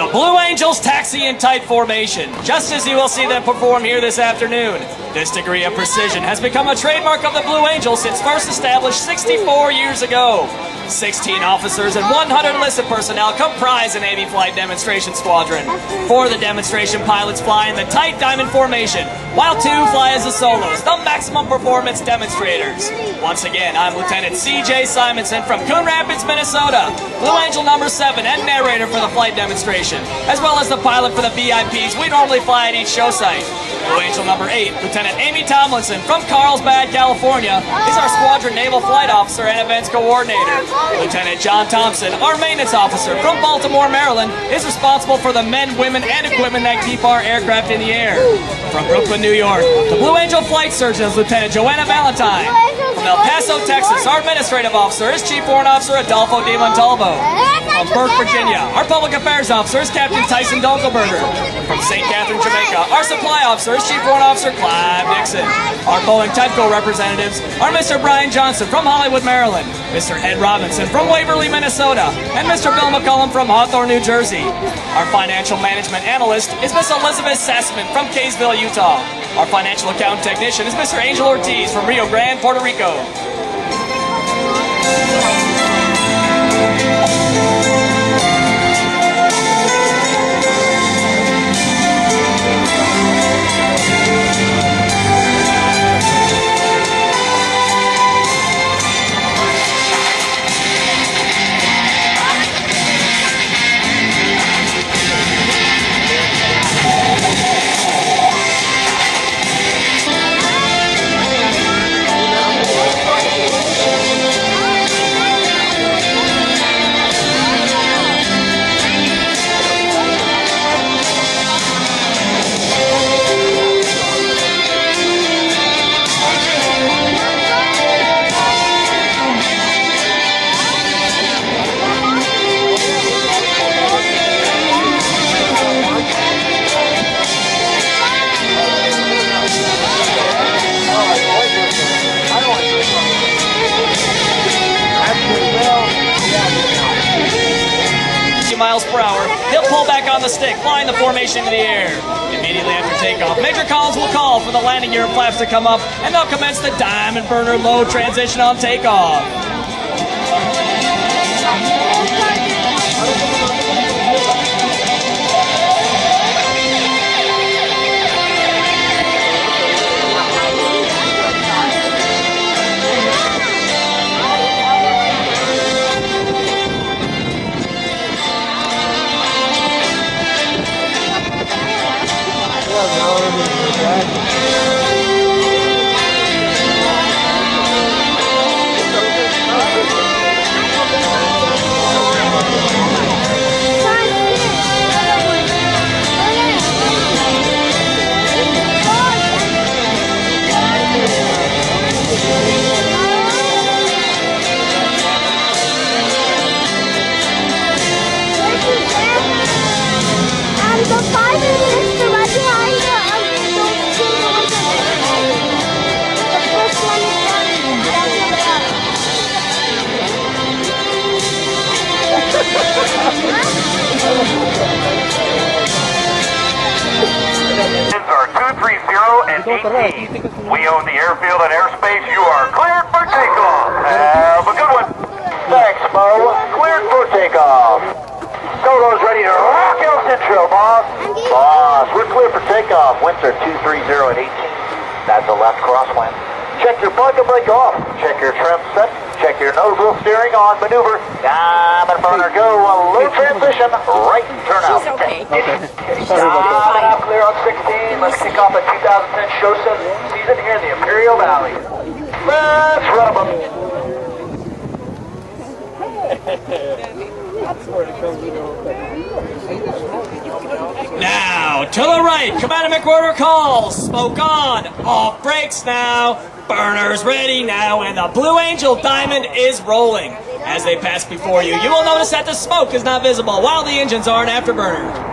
The Blue Angels taxi in tight formation, just as you will see them perform here this afternoon. This degree of precision has become a trademark of the Blue Angels since first established 64 years ago. 16 officers and 100 enlisted personnel comprise the Navy Flight Demonstration Squadron. 4 of the demonstration pilots fly in the tight diamond formation, while 2 fly as the solos, the maximum performance demonstrators. Once again, I'm Lieutenant C.J. Simonson from Coon Rapids, Minnesota, Blue Angel number 7 and narrator for the flight demonstration, as well as the pilot for the VIPs we normally fly at each show site. Blue Angel number 8, Lieutenant Amy Tomlinson from Carlsbad, California, is our Squadron Naval Flight Officer and Events Coordinator. Lieutenant John Thompson, our Maintenance Officer from Baltimore, Maryland, is responsible for the men, women, and equipment that keep our aircraft in the air. From Brooklyn, New York, the Blue Angel Flight Surgeon is Lieutenant Joanna Valentine. From El Paso, Texas, our Administrative Officer is Chief Warrant Officer Adolfo Di Montalvo. From Burke, Virginia, our Public Affairs Officer is Captain Tyson Dunkelberger. From St. Catherine, Jamaica, our Supply Officer is Chief Warrant Officer Clive Dixon. Our Boeing Typeco representatives are Mr. Brian Johnson from Hollywood, Maryland, Mr. Ed Robinson from Waverly, Minnesota, and Mr. Bill McCullum from Hawthorne, New Jersey. Our Financial Management Analyst is Miss Elizabeth Sassman from Kaysville, Utah. Our Financial Accountant Technician is Mr. Angel Ortiz from Rio Grande, Puerto Rico. Miles per hour, he'll pull back on the stick, flying the formation into the air. Immediately after takeoff, Major Collins will call for the landing gear flaps to come up, and they'll commence the diamond burner low transition on takeoff. Are 230 and 18. We own the airfield and airspace. You are cleared for takeoff. Have a good one. Thanks, Mo. Cleared for takeoff. Solo's ready to rock El Centro, boss. Boss, we're clear for takeoff. Winds are 230 and 18. That's a left crosswind. Check your plug and brake off. Check your trim set. Check your nose wheel steering on. Maneuver. Diamond burner go. A low transition. Right turn out. Okay. Diamond out clear on 16. Let's kick off a 2010 show season here in the Imperial Valley. Let's run them up. Now, to the right, Commander McWhirter calls. Smoke on. Off brakes now. Burners ready now, and the Blue Angel Diamond is rolling. As they pass before you, you will notice that the smoke is not visible while the engines are in afterburner.